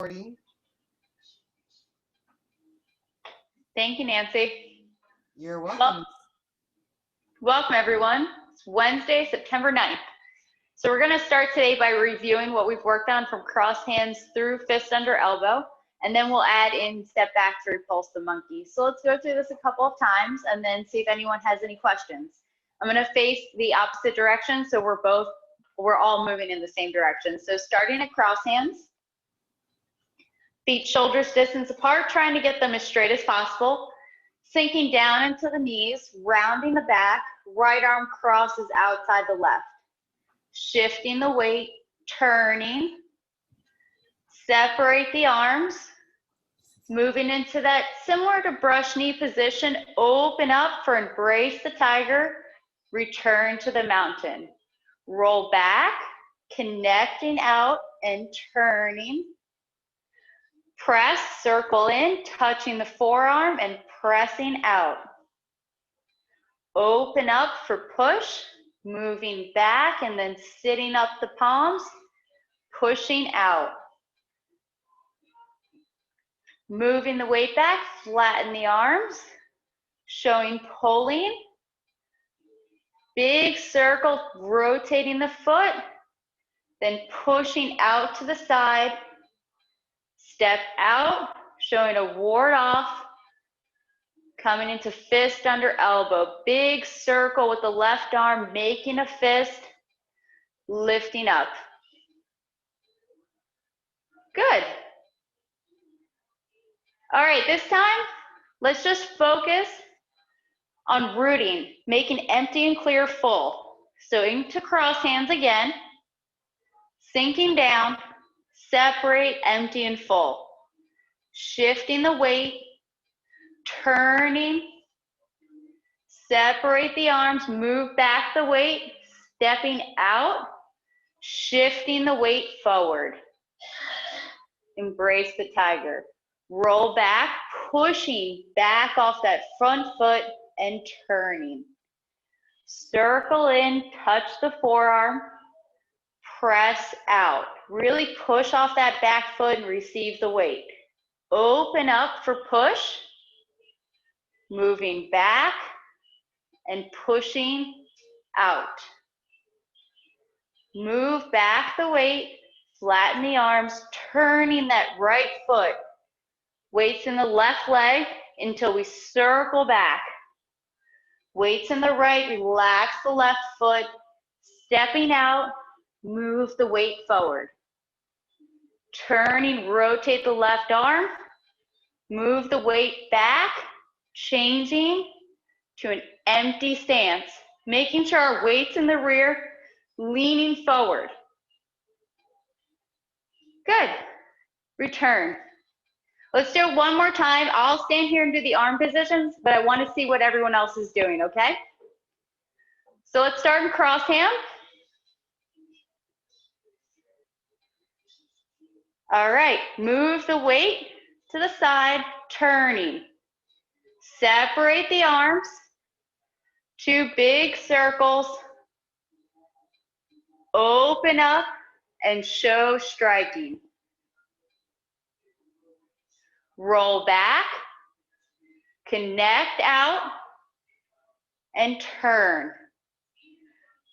morning. Thank you, Nancy. You're welcome. Welcome, everyone. It's Wednesday, September 9th. So we're going to start today by reviewing what we've worked on from cross hands through fist under elbow, and then we'll add in step back to repulse the monkey. So let's go through this a couple of times and then see if anyone has any questions. I'm going to face the opposite direction, so we're all moving in the same direction. So starting at cross hands, feet shoulders distance apart, trying to get them as straight as possible. Sinking down into the knees, rounding the back, right arm crosses outside the left. Shifting the weight, turning, separate the arms, moving into that similar to brush knee position, open up for embrace the tiger, return to the mountain. Roll back, connecting out and turning. Press, circle in, touching the forearm and pressing out. Open up for push, moving back and then sitting up the palms, pushing out. Moving the weight back, flatten the arms, showing pulling. Big circle, rotating the foot, then pushing out to the side. Step out, showing a ward off. Coming into fist under elbow. Big circle with the left arm, making a fist, lifting up. Good. All right, this time, let's just focus on rooting, making empty and clear full. So into cross hands again, sinking down, separate, empty and full. Shifting the weight, turning, separate the arms, move back the weight, stepping out, shifting the weight forward. Embrace the tiger. Roll back, pushing back off that front foot and turning. Circle in, touch the forearm, press out. Really push off that back foot and receive the weight. Open up for push, moving back and pushing out. Move back the weight, flatten the arms, turning that right foot. Weights in the left leg until we circle back. Weights in the right, relax the left foot, stepping out, move the weight forward. Turning, rotate the left arm, move the weight back, changing to an empty stance, making sure our weight's in the rear, leaning forward. Good. Return. Let's do it one more time. I'll stand here and do the arm positions, but I want to see what everyone else is doing, okay? So let's start in cross hand. All right, move the weight to the side, turning. Separate the arms, two big circles. Open up and show striking. Roll back, connect out, and turn.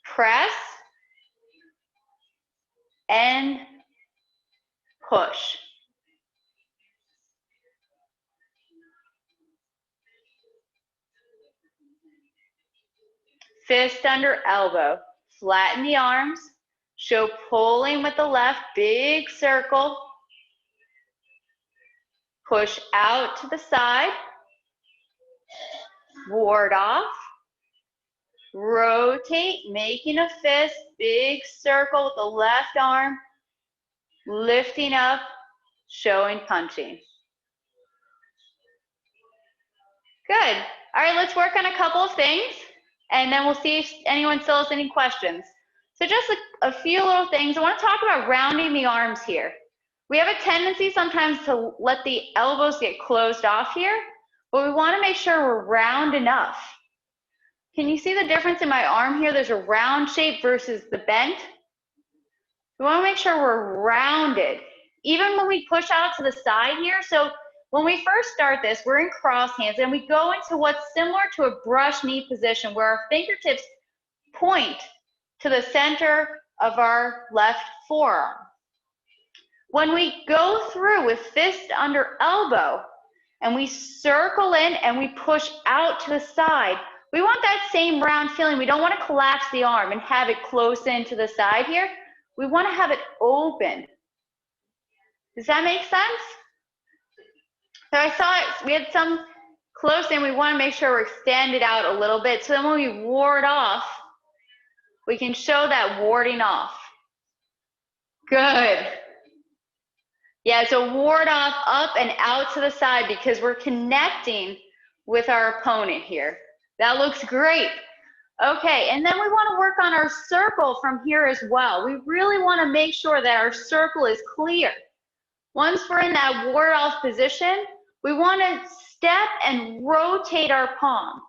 Press and push. Fist under elbow. Flatten the arms. Show pulling with the left, big circle. Push out to the side. Ward off. Rotate, making a fist, big circle with the left arm. Lifting up, showing punching. Good. All right, let's work on a couple of things, and then we'll see if anyone still has any questions. So just a few little things. I want to talk about rounding the arms here. We have a tendency sometimes to let the elbows get closed off here, but we want to make sure we're round enough. Can you see the difference in my arm here? There's a round shape versus the bent. We want to make sure we're rounded. even when we push out to the side here. So when we first start this, we're in cross hands and we go into what's similar to a brush knee position where our fingertips point to the center of our left forearm. When we go through with fist under elbow and we circle in and we push out to the side, we want that same round feeling. We don't want to collapse the arm and have it close in to the side here. We want to have it open. Does that make sense? So I saw it, we had some close in. We want to make sure we're extended out a little bit so then when we ward off, we can show that warding off. Good. Yeah, so ward off up and out to the side because we're connecting with our opponent here. That looks great. Okay, and then we want to work on our circle from here as well. We really want to make sure that our circle is clear. Once we're in that ward off position, we want to step and rotate our palm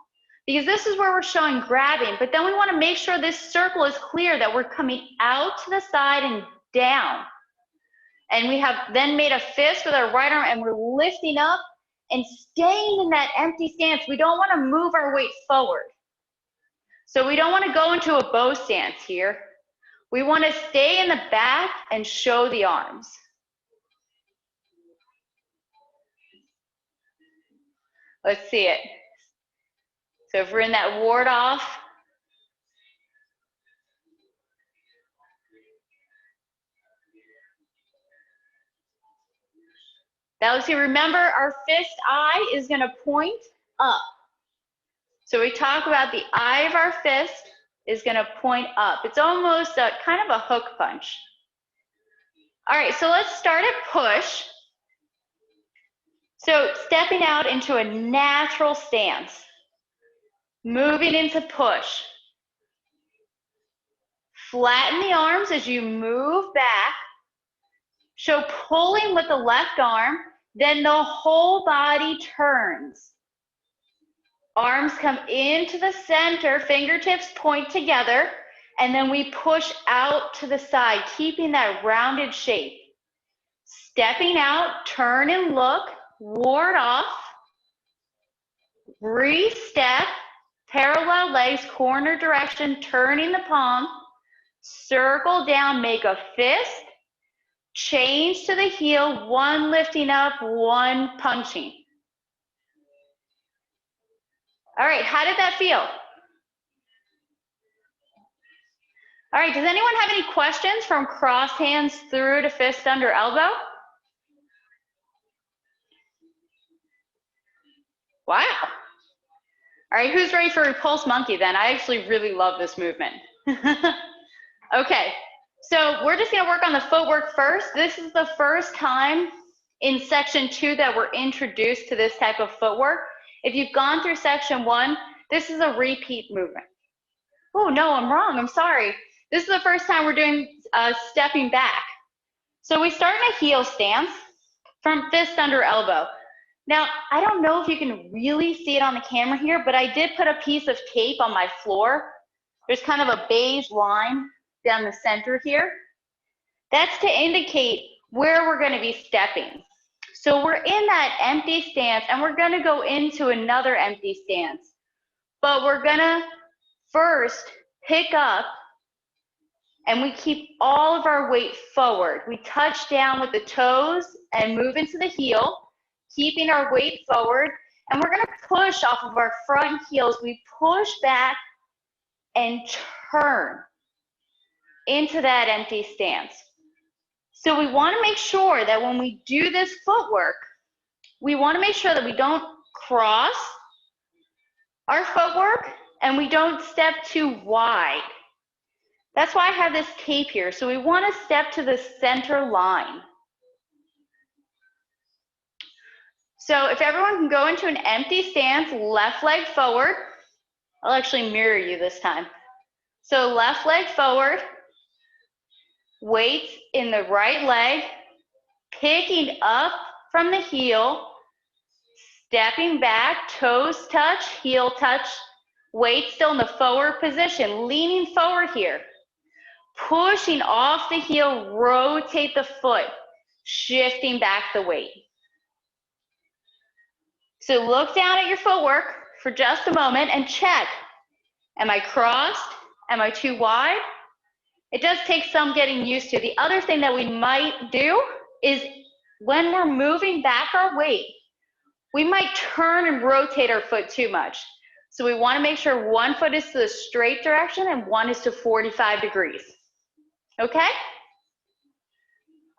because this is where we're showing grabbing, but then we want to make sure this circle is clear, that we're coming out to the side and down. And we have then made a fist with our right arm and we're lifting up and staying in that empty stance. We don't want to move our weight forward. So we don't want to go into a bow stance here. We want to stay in the back and show the arms. Let's see it. So if we're in that ward off, now let's see, remember our fist eye is going to point up. So we talk about the eye of our fist is going to point up. It's almost a kind of a hook punch. All right, so let's start at push. So stepping out into a natural stance, moving into push. Flatten the arms as you move back. Show pulling with the left arm, then the whole body turns. Arms come into the center, fingertips point together, and then we push out to the side, keeping that rounded shape. Stepping out, turn and look, ward off, re-step, parallel legs, corner direction, turning the palm, circle down, make a fist, change to the heel, one lifting up, one punching. All right, how did that feel? All right, does anyone have any questions from cross hands through to fist under elbow? Wow. All right, who's ready for Repulse Monkey then? I actually really love this movement. Okay, so we're just gonna work on the footwork first. This is the first time in section 2 that we're introduced to this type of footwork. If you've gone through section 1, this is a repeat movement. Oh no, I'm wrong, I'm sorry. This is the first time we're doing stepping back. So we start in a heel stance from fist under elbow. Now, I don't know if you can really see it on the camera here, but I did put a piece of tape on my floor. There's kind of a beige line down the center here. That's to indicate where we're gonna be stepping. So we're in that empty stance and we're gonna go into another empty stance. But we're gonna first pick up and we keep all of our weight forward. We touch down with the toes and move into the heel, keeping our weight forward. And we're gonna push off of our front heels. We push back and turn into that empty stance. So we wanna make sure that when we do this footwork, we wanna make sure that we don't cross our footwork and we don't step too wide. That's why I have this tape here. So we want to step to the center line. So if everyone can go into an empty stance, left leg forward. I'll actually mirror you this time. So left leg forward, weight in the right leg, picking up from the heel, stepping back, toes touch, heel touch, weight still in the forward position, leaning forward here. Pushing off the heel, rotate the foot. shifting back the weight. So look down at your footwork for just a moment and check. Am I crossed? Am I too wide? It does take some getting used to. The other thing that we might do is when we're moving back our weight, we might turn and rotate our foot too much. So we want to make sure one foot is to the straight direction and one is to 45 degrees. Okay?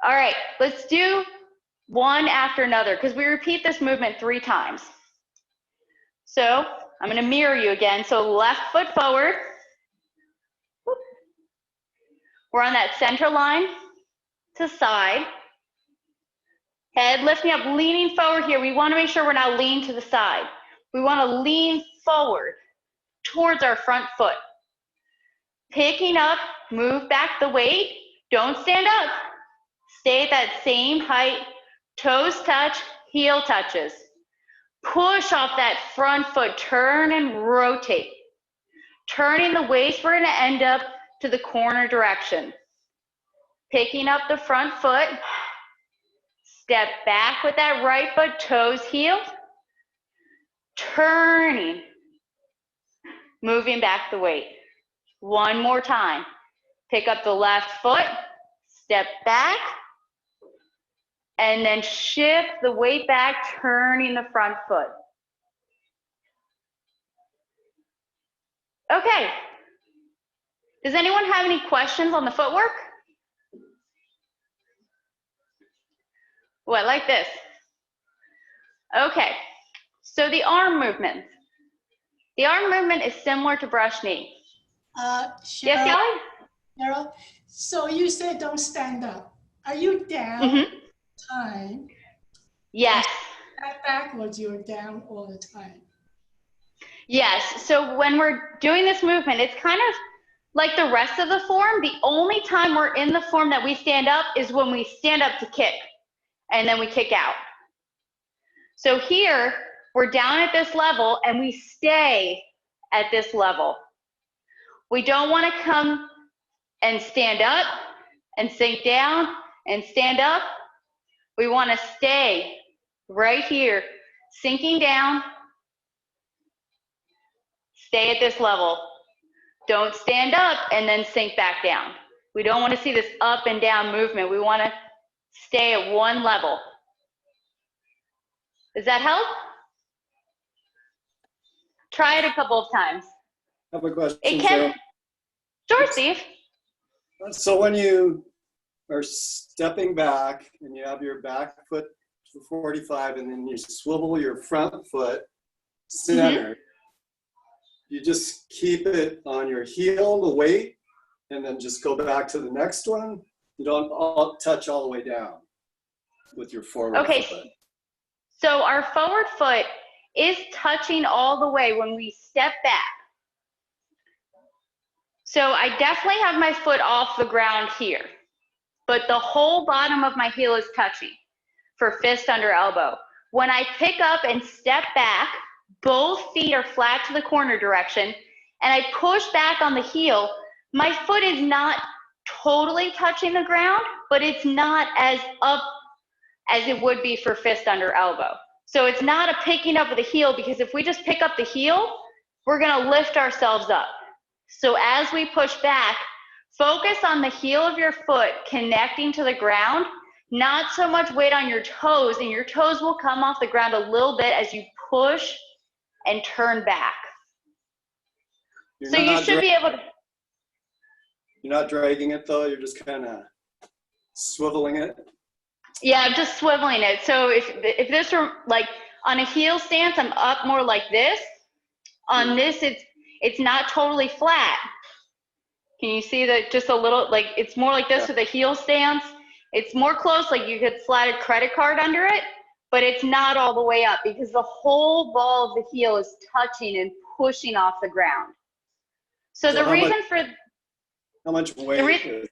All right, let's do one after another because we repeat this movement 3 times. So I'm going to mirror you again. So left foot forward. We're on that center line to side. Head lifting up, leaning forward here. We want to make sure we're not leaning to the side. We want to lean forward towards our front foot. Picking up, move back the weight. Don't stand up. Stay at that same height. Toes touch, heel touches. Push off that front foot. Turn and rotate. Turning the waist, we're going to end up to the corner direction. Picking up the front foot. Step back with that right foot, toes heel. Turning. Moving back the weight. One more time. Pick up the left foot. Step back. And then shift the weight back, turning the front foot. Okay. Does anyone have any questions on the footwork? Oh, I like this. Okay, so the arm movement. The arm movement is similar to brush knee. Cheryl, Yes, Kelly? Cheryl, so you said don't stand up. Are you down time? Yes. Backwards, you're down all the time. Yes, so when we're doing this movement, it's kind of like the rest of the form. The only time we're in the form that we stand up is when we stand up to kick. And then we kick out. So here, we're down at this level and we stay at this level. We don't want to come and stand up and sink down and stand up. We want to stay right here, sinking down, stay at this level. Don't stand up and then sink back down. We don't want to see this up and down movement. We want to stay at one level. Does that help? Try it a couple of times. I have a question. It can. Sure, Steve. So when you are stepping back and you have your back foot to 45 and then you swivel your front foot center, you just keep it on your heel, the weight, and then just go back to the next one. You don't touch all the way down with your forward foot. So our forward foot is touching all the way when we step back. So I definitely have my foot off the ground here, but the whole bottom of my heel is touching for fist under elbow. When I pick up and step back, both feet are flat to the corner direction, and I push back on the heel, my foot is not totally touching the ground, but it's not as up as it would be for fist under elbow. So it's not a picking up of the heel, because if we just pick up the heel, we're gonna lift ourselves up. So as we push back, focus on the heel of your foot connecting to the ground, not so much weight on your toes, and your toes will come off the ground a little bit as you push and turn back. So you should be able to. You're not dragging it though, you're just kind of swiveling it? Yeah, I'm just swiveling it. So if this were like on a heel stance, I'm up more like this. On this, it's not totally flat. Can you see that just a little, like it's more like this with a heel stance? It's more close, like you could slide a credit card under it, but it's not all the way up because the whole ball of the heel is touching and pushing off the ground. So the reason for... How much weight is...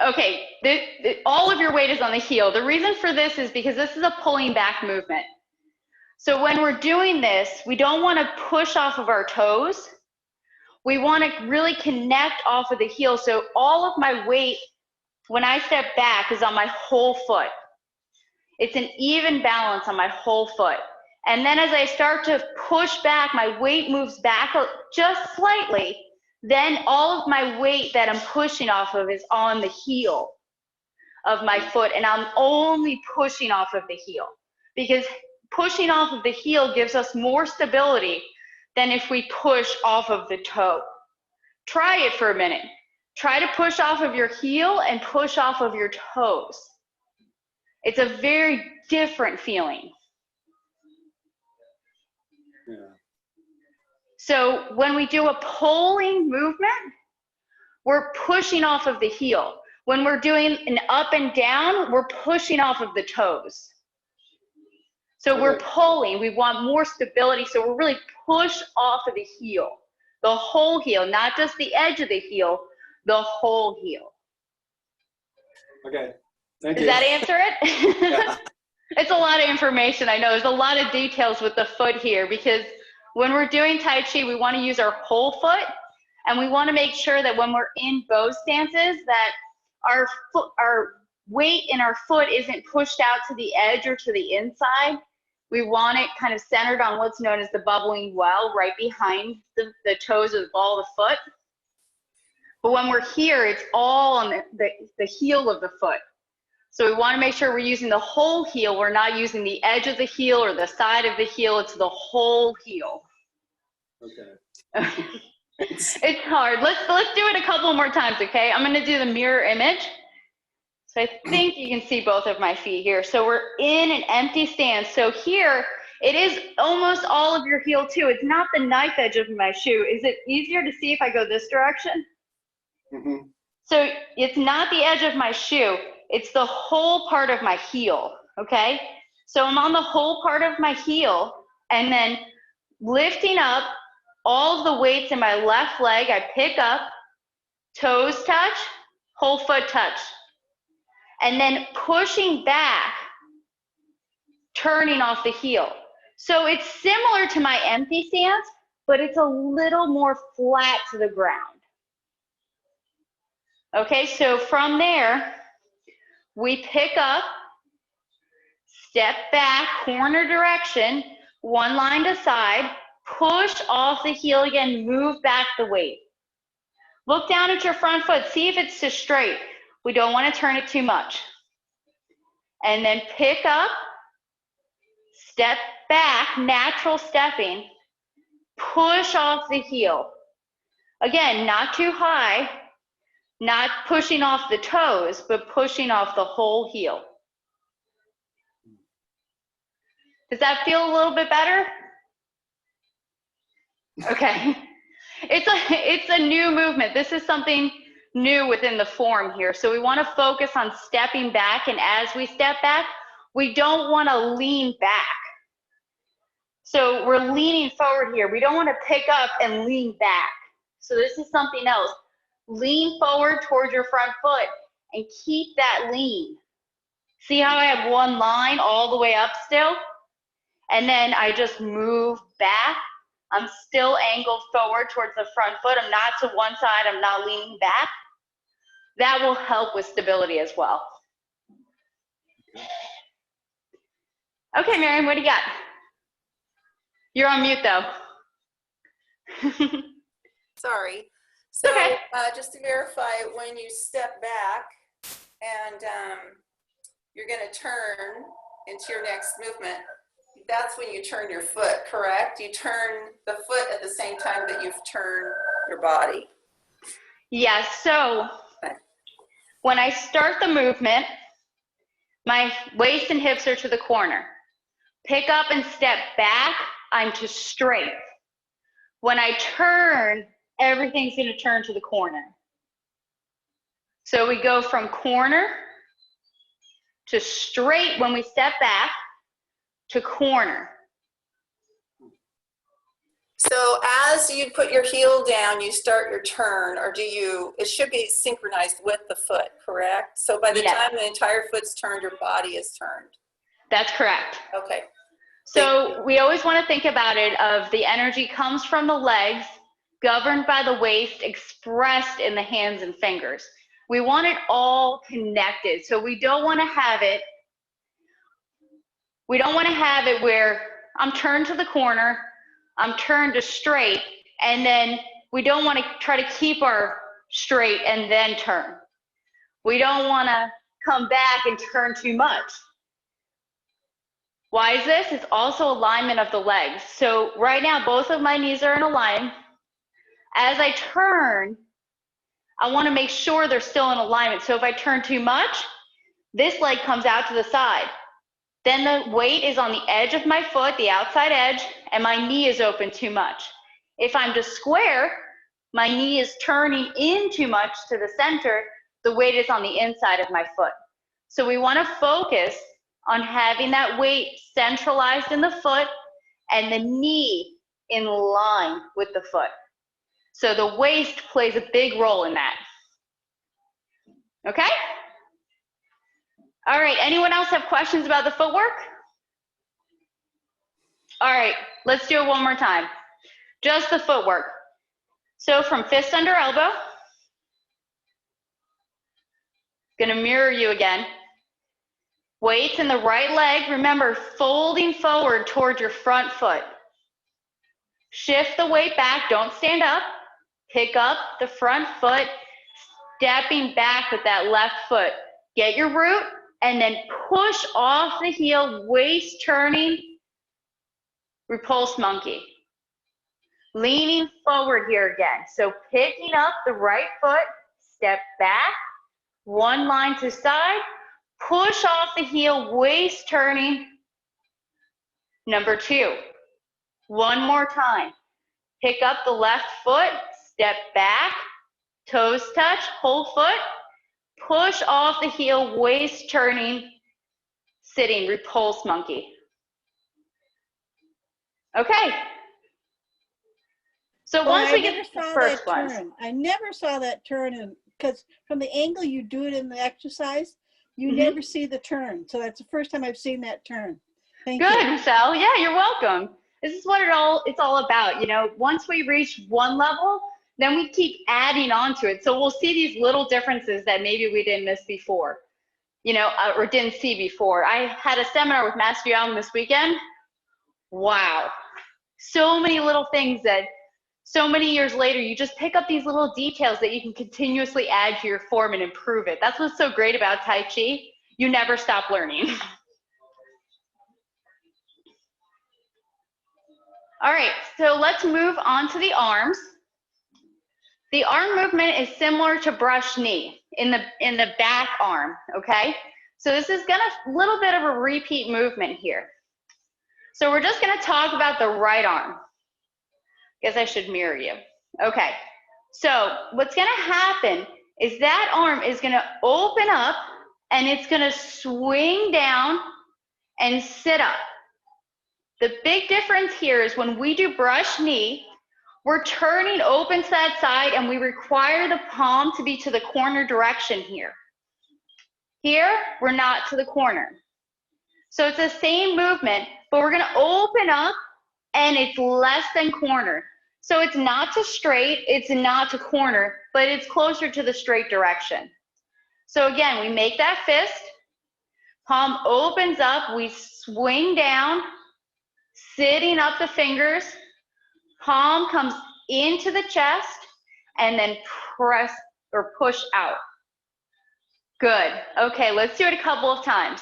Okay, all of your weight is on the heel. The reason for this is because this is a pulling back movement. So when we're doing this, we don't want to push off of our toes. We want to really connect off of the heel. So all of my weight when I step back is on my whole foot. It's an even balance on my whole foot. And then as I start to push back, my weight moves back just slightly. Then all of my weight that I'm pushing off of is on the heel of my foot, and I'm only pushing off of the heel, because pushing off of the heel gives us more stability than if we push off of the toe. Try it for a minute. Try to push off of your heel and push off of your toes. It's a very different feeling. Yeah. So when we do a pulling movement, we're pushing off of the heel. When we're doing an up and down, we're pushing off of the toes. So we're pulling, we want more stability, so we're really push off of the heel, the whole heel, not just the edge of the heel, the whole heel. Okay, thank you. Does that answer it? Yeah. It's a lot of information, I know. There's a lot of details with the foot here, because when we're doing Tai Chi, we want to use our whole foot, and we want to make sure that when we're in bow stances, that our weight in our foot isn't pushed out to the edge or to the inside. We want it kind of centered on what's known as the bubbling well, right behind the toes of the ball of the foot. But when we're here, it's all on the heel of the foot. So we want to make sure we're using the whole heel. We're not using the edge of the heel or the side of the heel. It's the whole heel. Okay. It's hard. Let's do it a couple more times, okay? I'm going to do the mirror image. So I think you can see both of my feet here. So we're in an empty stance. So here, it is almost all of your heel too. It's not the knife edge of my shoe. Is it easier to see if I go this direction? Mm-hmm. So it's not the edge of my shoe. It's the whole part of my heel, okay? So I'm on the whole part of my heel, and then lifting up all of the weights in my left leg. I pick up, toes touch, whole foot touch. And then pushing back, turning off the heel. So it's similar to my empty stance, but it's a little more flat to the ground. Okay, so from there, we pick up, step back, corner direction, one line to side, push off the heel again, move back the weight. Look down at your front foot, see if it's just straight. We don't want to turn it too much. And then pick up, step back, natural stepping, push off the heel. Again, not too high, not pushing off the toes, but pushing off the whole heel. Does that feel a little bit better? Okay. It's a new movement. This is something new within the form here. So we want to focus on stepping back, and as we step back, we don't want to lean back. So we're leaning forward here. We don't want to pick up and lean back. So this is something else. Lean forward towards your front foot and keep that lean. See how I have one line all the way up still? And then I just move back. I'm still angled forward towards the front foot. I'm not to one side. I'm not leaning back. That will help with stability as well. Okay, Miriam, what do you got? You're on mute though. Sorry. So okay. Just to verify, when you step back and you're going to turn into your next movement, that's when you turn your foot, correct? You turn the foot at the same time that you've turned your body. Yes, so when I start the movement, my waist and hips are to the corner. Pick up and step back, I'm to straight. When I turn, everything's going to turn to the corner. So we go from corner to straight when we step back to corner. So as you put your heel down, you start your turn, or do you, it should be synchronized with the foot, correct? So by the time the entire foot's turned, your body is turned. That's correct. Okay. So we always want to think about it of the energy comes from the legs, governed by the waist, expressed in the hands and fingers. We want it all connected. So we don't want to have it where I'm turned to the corner, I'm turned to straight, and then we don't want to try to keep our straight and then turn. We don't want to come back and turn too much. Why is this? It's also alignment of the legs. So right now, both of my knees are in a line. As I turn, I want to make sure they're still in alignment. So if I turn too much, this leg comes out to the side. Then the weight is on the edge of my foot, the outside edge, and my knee is open too much. If I'm just square, my knee is turning in too much to the center, the weight is on the inside of my foot. So we want to focus on having that weight centralized in the foot and the knee in line with the foot. So the waist plays a big role in that. Okay? All right, anyone else have questions about the footwork? All right, let's do it one more time. Just the footwork. So from fist under elbow, gonna mirror you again. Weights in the right leg, remember folding forward towards your front foot. Shift the weight back, don't stand up. Pick up the front foot, stepping back with that left foot. Get your root and then push off the heel, waist turning, repulse monkey. Leaning forward here again. So picking up the right foot, step back, one line to side, push off the heel, waist turning. Number 2. One more time. Pick up the left foot, step back, toes touch, whole foot, push off the heel, waist turning, sitting, repulse monkey. Okay. So once we get the first one. I never saw that turn, because from the angle you do it in the exercise, you never see the turn. So that's the first time I've seen that turn. Thank you. Good, Michelle. Yeah, you're welcome. This is what it's all about. You know, once we reach one level, then we keep adding on to it. So we'll see these little differences that maybe we didn't miss before, you know, or didn't see before. I had a seminar with Master Young this weekend. Wow. So many little things that so many years later, you just pick up these little details that you can continuously add to your form and improve it. That's what's so great about Tai Chi. You never stop learning. All right, so let's move on to the arms. The arm movement is similar to brush knee in the back arm, okay? So this is a little bit of a repeat movement here. So we're just gonna talk about the right arm. Guess I should mirror you. Okay, so what's gonna happen is that arm is gonna open up and it's gonna swing down and sit up. The big difference here is when we do brush knee, we're turning open to that side and we require the palm to be to the corner direction here. Here, we're not to the corner. So it's the same movement, but we're gonna open up and it's less than corner. So it's not to straight, it's not to corner, but it's closer to the straight direction. So again, we make that fist, palm opens up, we swing down, sitting up the fingers, palm comes into the chest, and then press or push out. Good. Okay, let's do it a couple of times.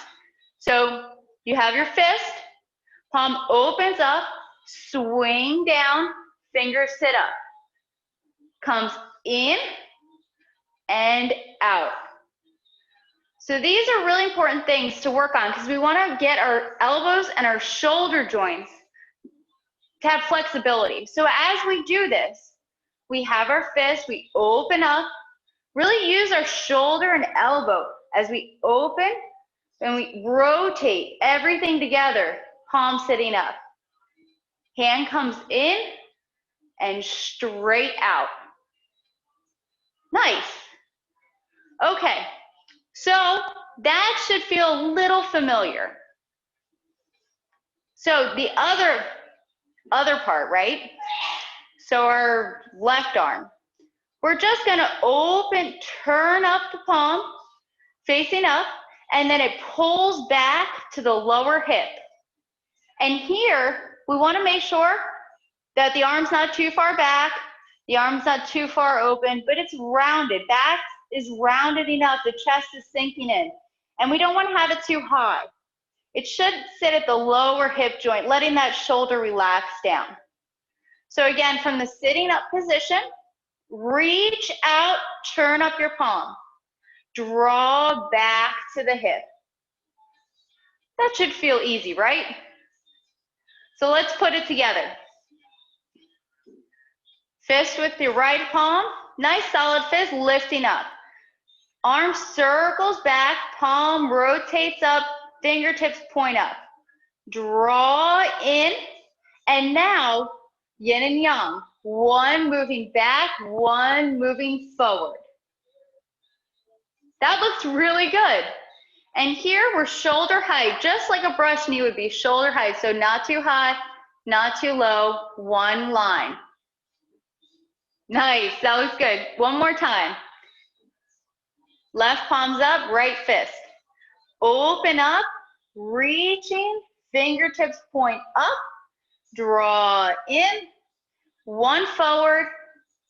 So you have your fist, palm opens up, swing down, fingers sit up. Comes in and out. So these are really important things to work on because we want to get our elbows and our shoulder joints to have flexibility. So as we do this, we have our fist, we open up, really use our shoulder and elbow as we open and we rotate everything together, palm sitting up. Hand comes in and straight out. Nice. Okay, so that should feel a little familiar. So the other part, right? So our left arm. We're just gonna open, turn up the palm, facing up, and then it pulls back to the lower hip. And here, we wanna make sure that the arm's not too far back, the arm's not too far open, but it's rounded. Back is rounded enough, the chest is sinking in. And we don't wanna have it too high. It should sit at the lower hip joint, letting that shoulder relax down. So again, from the sitting up position, reach out, turn up your palm. Draw back to the hip. That should feel easy, right? So let's put it together. Fist with your right palm, nice solid fist, lifting up. Arm circles back, palm rotates up, fingertips point up. Draw in, and now yin and yang. One moving back, one moving forward. That looks really good. And here we're shoulder height, just like a brush knee would be, shoulder height. So not too high, not too low, one line. Nice, that looks good. One more time. Left palm's up, right fist. Open up, reaching, fingertips point up, draw in, one forward,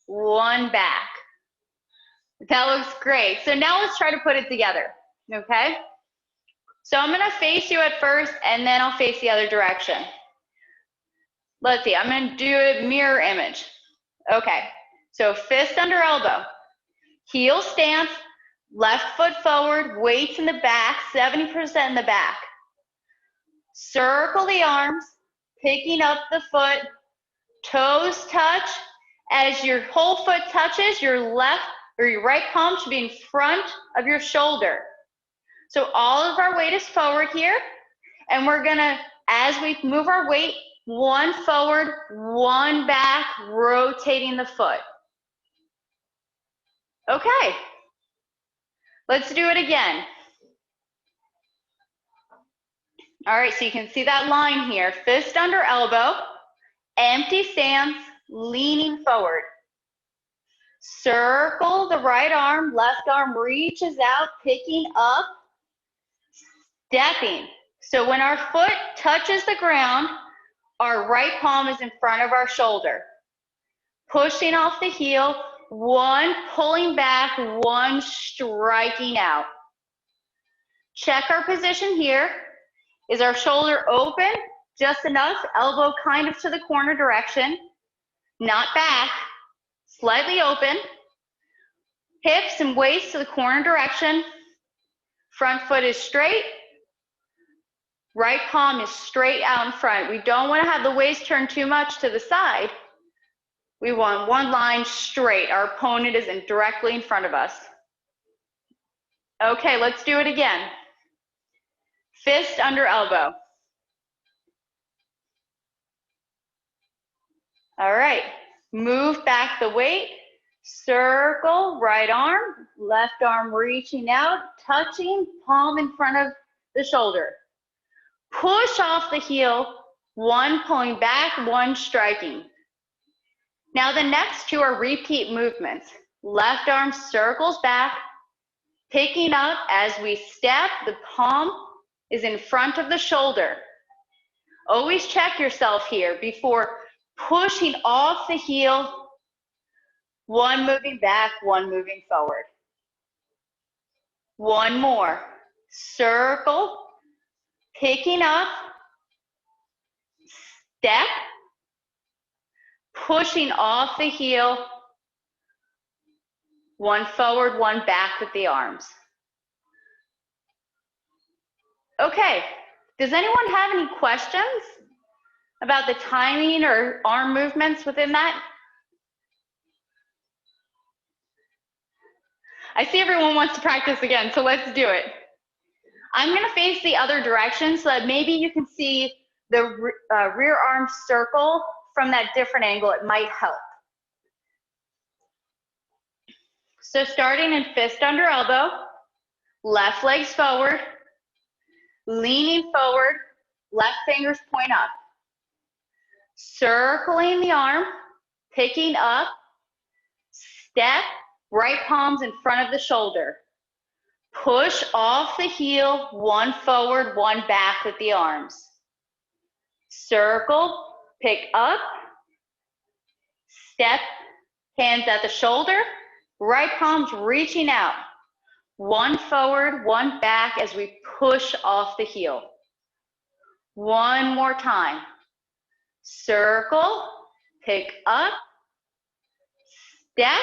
one back. That looks great. So now let's try to put it together, okay? So I'm gonna face you at first, and then I'll face the other direction. Let's see, I'm gonna do a mirror image. Okay, so fist under elbow, heel stance, left foot forward, weights in the back, 70% in the back. Circle the arms, picking up the foot, toes touch. As your whole foot touches, your left or your right palm should be in front of your shoulder. So all of our weight is forward here, and we're gonna, as we move our weight, one forward, one back, rotating the foot. Okay, let's do it again. All right, so you can see that line here, fist under elbow, empty stance, leaning forward. Circle the right arm, left arm reaches out, picking up, stepping. So when our foot touches the ground, our right palm is in front of our shoulder. Pushing off the heel, one pulling back, one striking out. Check our position here. Is our shoulder open? Just enough, elbow kind of to the corner direction, not back, slightly open. Hips and waist to the corner direction. Front foot is straight. Right palm is straight out in front. We don't want to have the waist turn too much to the side. We want one line straight. Our opponent is directly in front of us. Okay, let's do it again. Fist under elbow. All right, move back the weight. Circle, right arm, left arm reaching out, touching, palm in front of the shoulder. Push off the heel, one pulling back, one striking. Now the next two are repeat movements. Left arm circles back, picking up as we step, the palm is in front of the shoulder. Always check yourself here before pushing off the heel, one moving back, one moving forward. One more. Circle, picking up, step, pushing off the heel, one forward, one back with the arms. Okay, does anyone have any questions about the timing or arm movements within that? I see everyone wants to practice again, so let's do it. I'm gonna face the other direction so that maybe you can see the rear arm circle from that different angle. It might help. So starting in fist under elbow, left leg's forward, leaning forward, left fingers point up. Circling the arm, picking up, step, right palms in front of the shoulder. Push off the heel, one forward, one back with the arms. Circle, pick up, step, hands at the shoulder, right palms reaching out. One forward, one back as we push off the heel. One more time. Circle, pick up, step,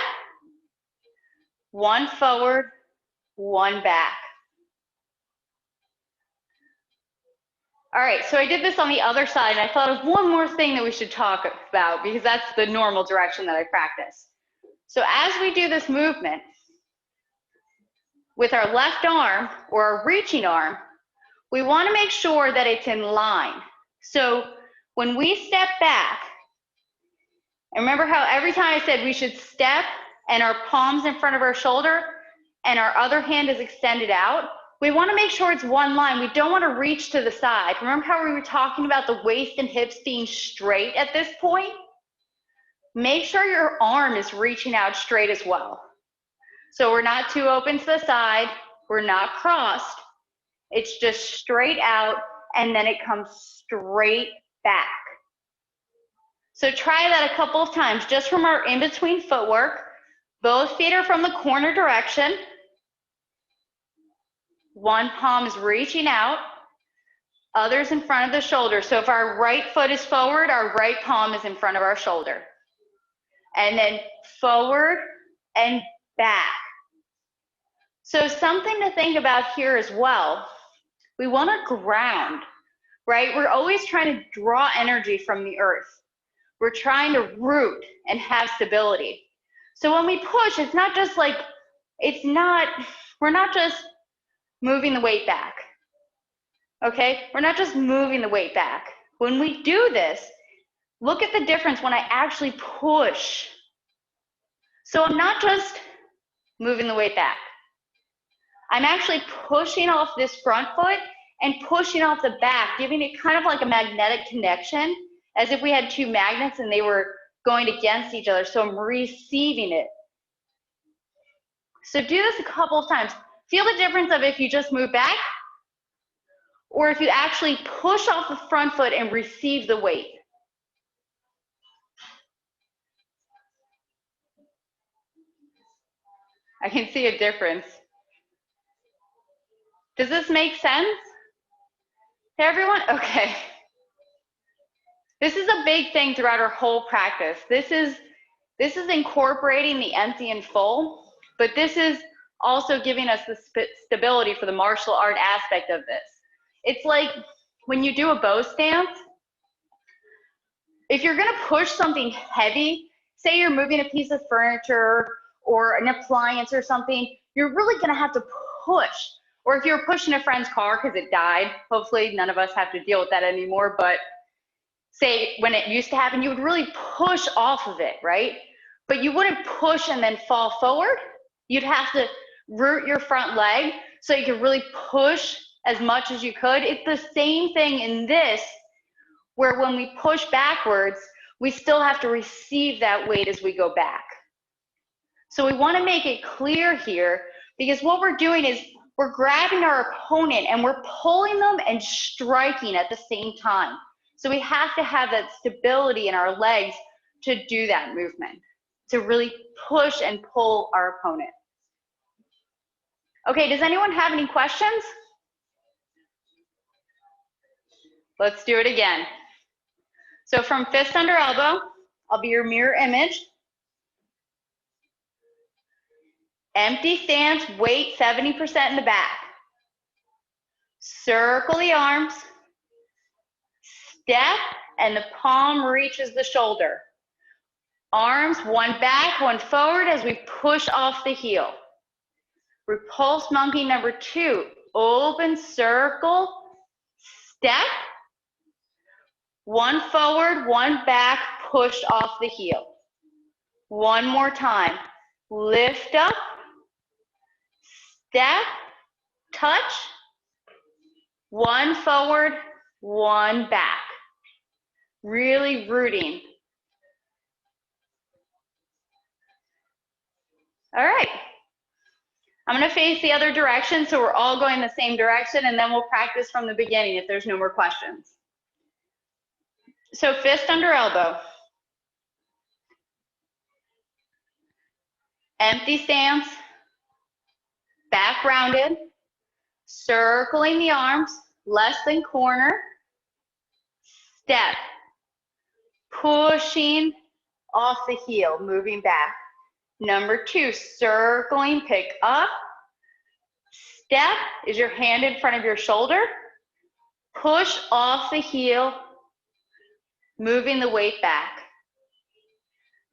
one forward, one back. All right, so I did this on the other side, and I thought of one more thing that we should talk about because that's the normal direction that I practice. So as we do this movement, with our left arm or our reaching arm, we want to make sure that it's in line. So when we step back, and remember how every time I said we should step and our palms in front of our shoulder and our other hand is extended out, we want to make sure it's one line. We don't want to reach to the side. Remember how we were talking about the waist and hips being straight at this point? Make sure your arm is reaching out straight as well. So we're not too open to the side, we're not crossed. It's just straight out and then it comes straight back. So try that a couple of times just from our in-between footwork. Both feet are from the corner direction. One palm is reaching out, others in front of the shoulder. So if our right foot is forward, our right palm is in front of our shoulder. And then forward and back. So something to think about here as well, we want to ground, right? We're always trying to draw energy from the earth. We're trying to root and have stability. So when we push, it's not just like, we're not just moving the weight back, okay? We're not just moving the weight back. When we do this, look at the difference when I actually push. So I'm not just moving the weight back. I'm actually pushing off this front foot and pushing off the back, giving it kind of like a magnetic connection, as if we had two magnets and they were going against each other. So I'm receiving it. So do this a couple of times. Feel the difference of if you just move back or if you actually push off the front foot and receive the weight. I can see a difference. Does this make sense to everyone? Okay. This is a big thing throughout our whole practice. This is incorporating the empty and full, but this is also giving us the stability for the martial art aspect of this. It's like when you do a bow stance, if you're gonna push something heavy, say you're moving a piece of furniture or an appliance or something, you're really gonna have to push. Or if you're pushing a friend's car because it died, hopefully none of us have to deal with that anymore, but say when it used to happen, you would really push off of it, right? But you wouldn't push and then fall forward. You'd have to root your front leg so you could really push as much as you could. It's the same thing in this, where when we push backwards, we still have to receive that weight as we go back. So we want to make it clear here, because what we're doing is we're grabbing our opponent and we're pulling them and striking at the same time. So we have to have that stability in our legs to do that movement, to really push and pull our opponent. Okay, does anyone have any questions? Let's do it again. So from fist under elbow, I'll be your mirror image. Empty stance, weight 70% in the back. Circle the arms. Step, and the palm reaches the shoulder. Arms, one back, one forward as we push off the heel. Repulse monkey number 2. Open, circle, step. One forward, one back, push off the heel. One more time. Lift up, step, touch. One forward, one back. Really rooting. All right. I'm going to face the other direction, so we're all going the same direction, and then we'll practice from the beginning if there's no more questions. So fist under elbow. Empty stance. Back rounded. Circling the arms, less than corner. Step. Pushing off the heel, moving back. Number 2, circling, pick up. Step is your hand in front of your shoulder. Push off the heel, moving the weight back.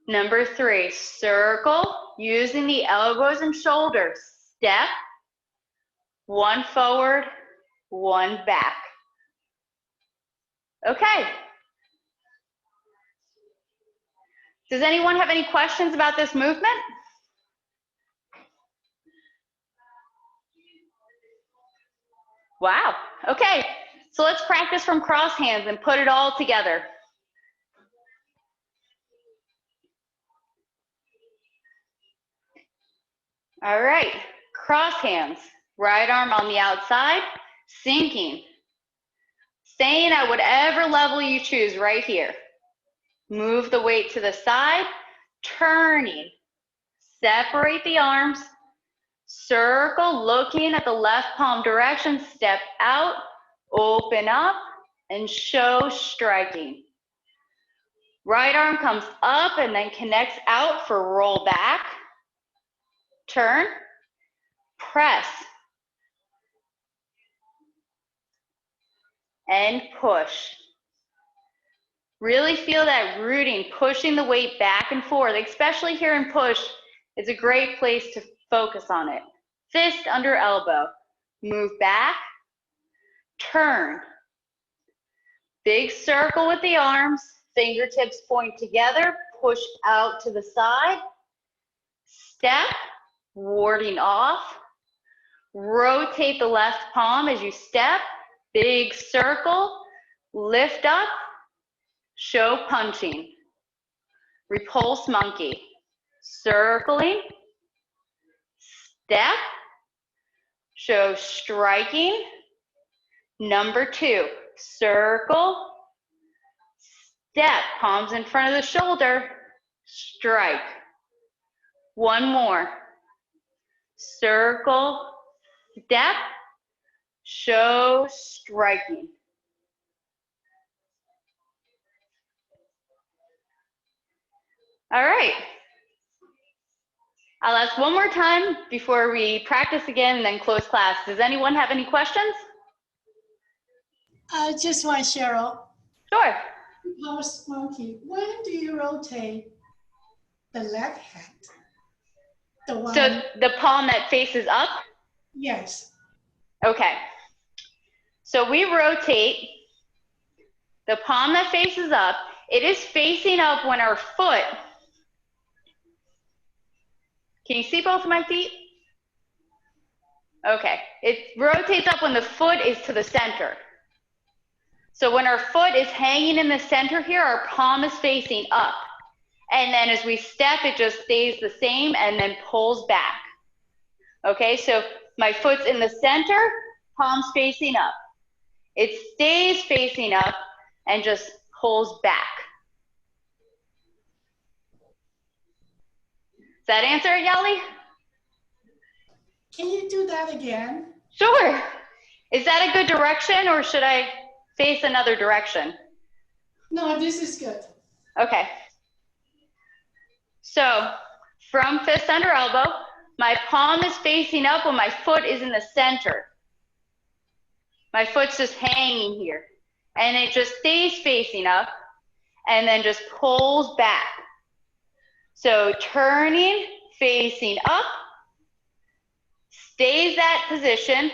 Number 3, circle, using the elbows and shoulders. Step, 1 forward, 1 back. Okay. Does anyone have any questions about this movement? Wow, okay. So let's practice from cross hands and put it all together. All right, cross hands. Right arm on the outside, sinking. Staying at whatever level you choose right here. Move the weight to the side, turning. Separate the arms. Circle, looking at the left palm direction. Step out, open up, and show striking. Right arm comes up and then connects out for roll back. Turn, press, and push. Really feel that rooting, pushing the weight back and forth, especially here in push. It's a great place to focus on it. Fist under elbow. Move back, turn. Big circle with the arms, fingertips point together, push out to the side. Step, warding off. Rotate the left palm as you step. Big circle, lift up, show punching. Repulse monkey. Circling, step, show striking. Number 2, circle, step, palms in front of the shoulder, strike. 1 more. Circle, step, show striking. All right. I'll ask one more time before we practice again and then close class. Does anyone have any questions? Just one, Cheryl. Sure. Repulse monkey. When do you rotate the left hand? The one. So the palm that faces up? Yes. Okay. So we rotate the palm that faces up. It is facing up when our foot, can you see both of my feet? Okay. It rotates up when the foot is to the center. So when our foot is hanging in the center here, our palm is facing up. And then as we step, it just stays the same and then pulls back. Okay, so my foot's in the center, palm's facing up. It stays facing up and just pulls back. Does that answer it, Yali? Can you do that again? Sure. Is that a good direction or should I face another direction? No, this is good. Okay. So from fist under elbow, my palm is facing up when my foot is in the center. My foot's just hanging here. And it just stays facing up and then just pulls back. So turning, facing up, stays that position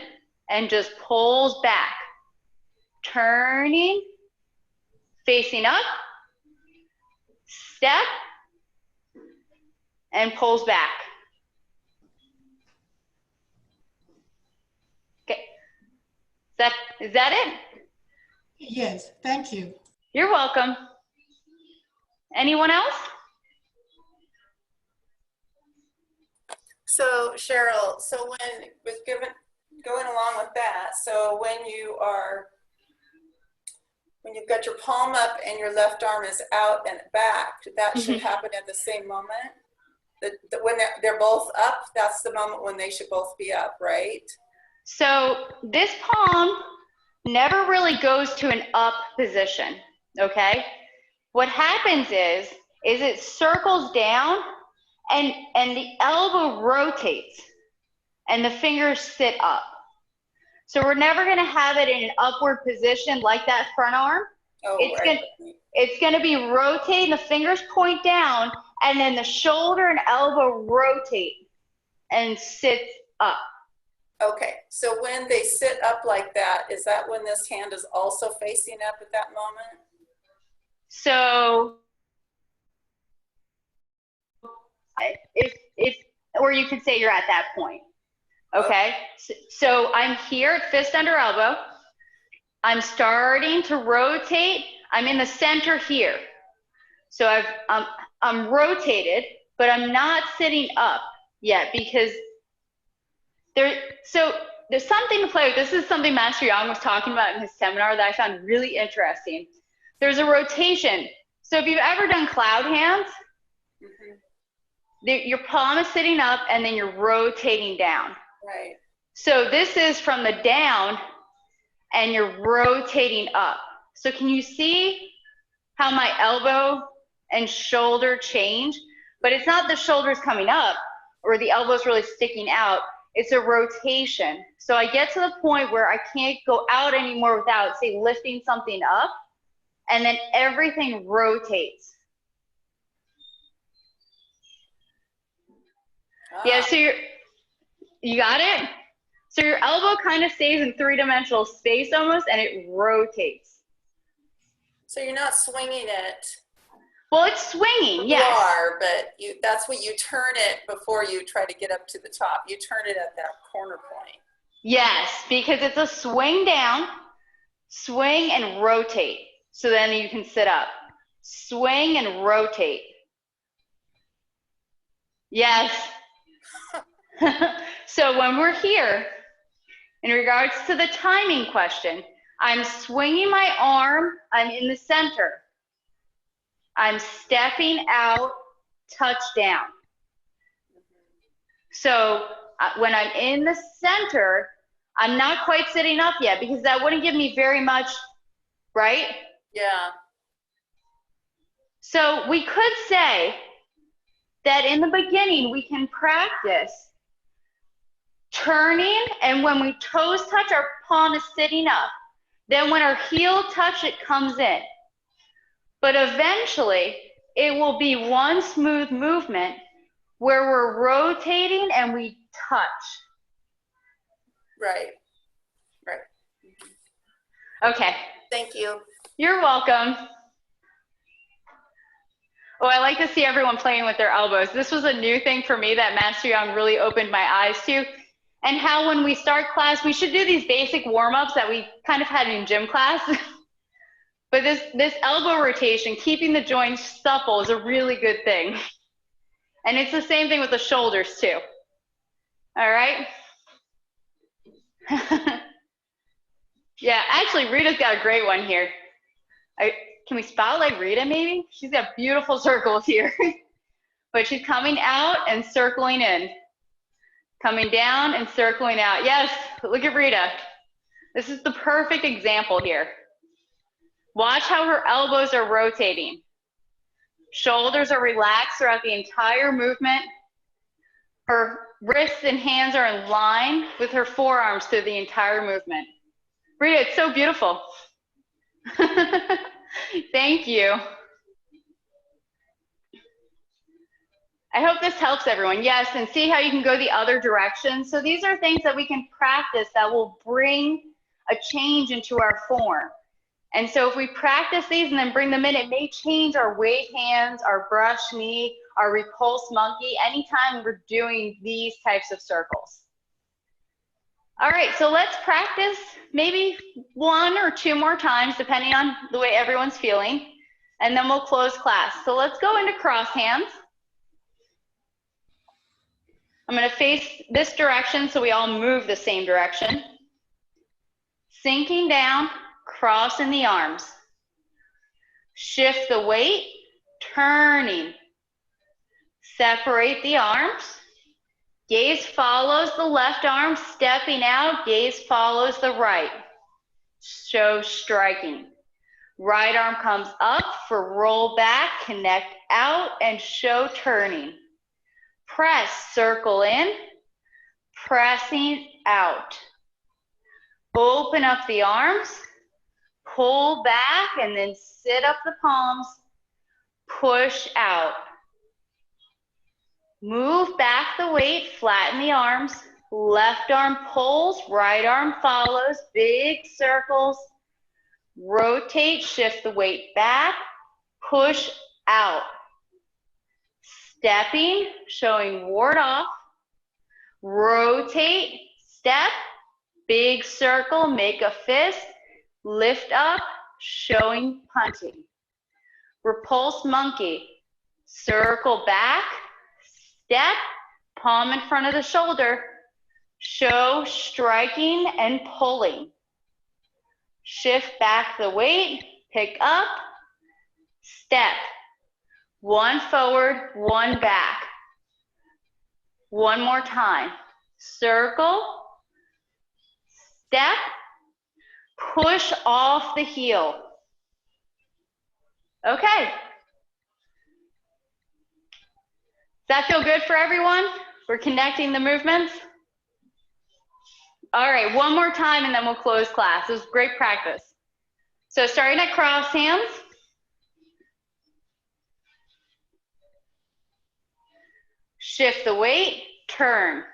and just pulls back. Turning, facing up, step, and pulls back. Okay, is that it? Yes, thank you. You're welcome. Anyone else? So Cheryl, so when going along with that, so when you've got your palm up and your left arm is out and back, that should happen at the same moment. When they're both up, that's the moment when they should both be up, right? So this palm never really goes to an up position, okay? What happens is it circles down and the elbow rotates and the fingers sit up. So we're never gonna have it in an upward position like that front arm. Oh, It's gonna be rotating, the fingers point down, and then the shoulder and elbow rotate and sits up. Okay, so when they sit up like that, is that when this hand is also facing up at that moment? So if or you could say you're at that point. Okay, so I'm here at fist under elbow. I'm starting to rotate. I'm in the center here. So I'm rotated, but I'm not sitting up yet because there's something to play with. This is something Master Yang was talking about in his seminar that I found really interesting. There's a rotation. So if you've ever done cloud hands, your palm is sitting up and then you're rotating down. Right. So this is from the down and you're rotating up. So can you see how my elbow and shoulder change? But it's not the shoulders coming up or the elbows really sticking out. It's a rotation. So I get to the point where I can't go out anymore without, say, lifting something up, and then everything rotates. Yeah, so you got it? So your elbow kind of stays in three-dimensional space almost, and it rotates. So you're not swinging it. Well, it's swinging, yes. You are, but that's when you turn it before you try to get up to the top. You turn it at that corner point. Yes, because it's a swing down, swing and rotate. So then you can sit up. Swing and rotate. Yes. So when we're here, in regards to the timing question, I'm swinging my arm, I'm in the center. I'm stepping out, touch down. So when I'm in the center, I'm not quite sitting up yet because that wouldn't give me very much, right? Yeah. So we could say that in the beginning, we can practice turning, and when we toes touch, our palm is sitting up. Then when our heel touch, it comes in. But eventually, it will be one smooth movement where we're rotating and we touch. Right. Right. Okay. Thank you. You're welcome. Oh, I like to see everyone playing with their elbows. This was a new thing for me that Master Yang really opened my eyes to. And how when we start class, we should do these basic warm-ups that we kind of had in gym class. But this elbow rotation, keeping the joints supple, is a really good thing. And it's the same thing with the shoulders too. All right? Yeah, actually, Rita's got a great one here. Can we spotlight Rita maybe? She's got beautiful circles here. But she's coming out and circling in. Coming down and circling out. Yes, look at Rita. This is the perfect example here. Watch how her elbows are rotating. Shoulders are relaxed throughout the entire movement. Her wrists and hands are in line with her forearms through the entire movement. Rita, it's so beautiful. Thank you. I hope this helps everyone. Yes, and see how you can go the other direction. So these are things that we can practice that will bring a change into our form. And so if we practice these and then bring them in, it may change our weight hands, our brush knee, our repulse monkey, anytime we're doing these types of circles. All right, so let's practice maybe 1 or 2 more times, depending on the way everyone's feeling, and then we'll close class. So let's go into cross hands. I'm going to face this direction so we all move the same direction. Sinking down, crossing the arms. Shift the weight, turning. Separate the arms. Gaze follows the left arm, stepping out. Gaze follows the right. Show striking. Right arm comes up for roll back, connect out, and show turning. Press, circle in, pressing out. Open up the arms, pull back, and then sit up the palms, push out. Move back the weight, flatten the arms, left arm pulls, right arm follows, big circles. Rotate, shift the weight back, push out. Stepping, showing ward off. Rotate, step, big circle, make a fist, lift up, showing punching. Repulse monkey, circle back, step, palm in front of the shoulder, show striking and pulling. Shift back the weight, pick up, step. One forward, one back. One more time. Circle, step, push off the heel. Okay. Does that feel good for everyone? We're connecting the movements. All right, one more time and then we'll close class. It was great practice. So starting at cross hands. Shift the weight, turn.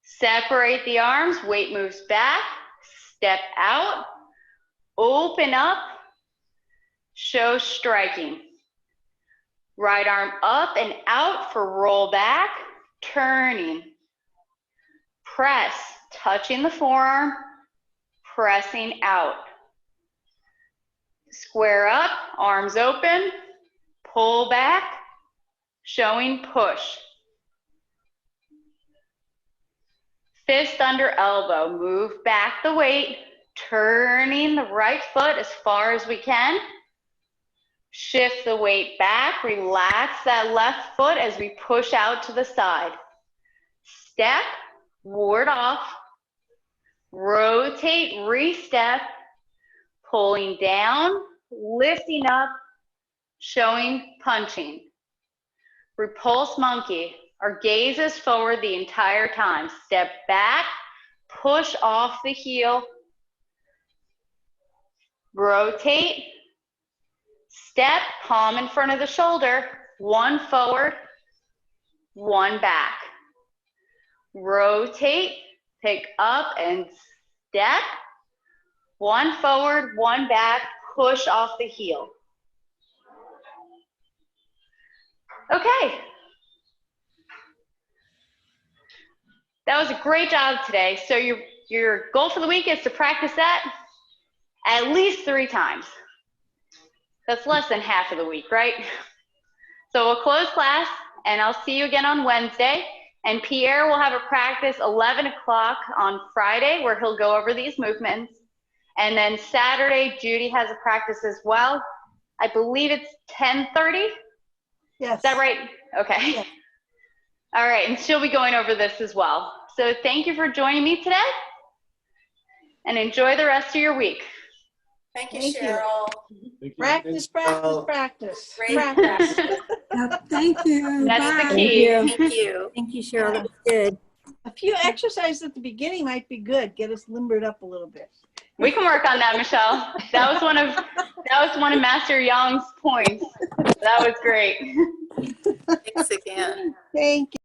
Separate the arms, weight moves back, step out, open up, show striking. Right arm up and out for roll back, turning. Press, touching the forearm, pressing out. Square up, arms open, pull back, showing push. Fist under elbow, move back the weight, turning the right foot as far as we can. Shift the weight back, relax that left foot as we push out to the side. Step, ward off, rotate, re-step, pulling down, lifting up, showing punching. Repulse monkey, our gaze is forward the entire time. Step back, push off the heel, rotate, step, palm in front of the shoulder, one forward, one back. Rotate, pick up and step, one forward, one back, push off the heel. Okay. That was a great job today. So your goal for the week is to practice that at least 3 times. That's less than half of the week, right? So we'll close class and I'll see you again on Wednesday. And Pierre will have a practice 11 o'clock on Friday where he'll go over these movements. And then Saturday, Judy has a practice as well. I believe it's 10:30. Yes. Is that right? Okay. Yes. All right, and she'll be going over this as well. So thank you for joining me today and enjoy the rest of your week. Thank you, Thank you. Cheryl. Thank you. Practice, practice, practice. Great Practice. practice. Yep, thank you. That's Bye. the key. Thank you. Thank you, Cheryl. That was good. A few exercises at the beginning might be good. Get us limbered up a little bit. We can work on that, Michelle. That was one of Master Young's points. That was great. Thanks again. Thank you.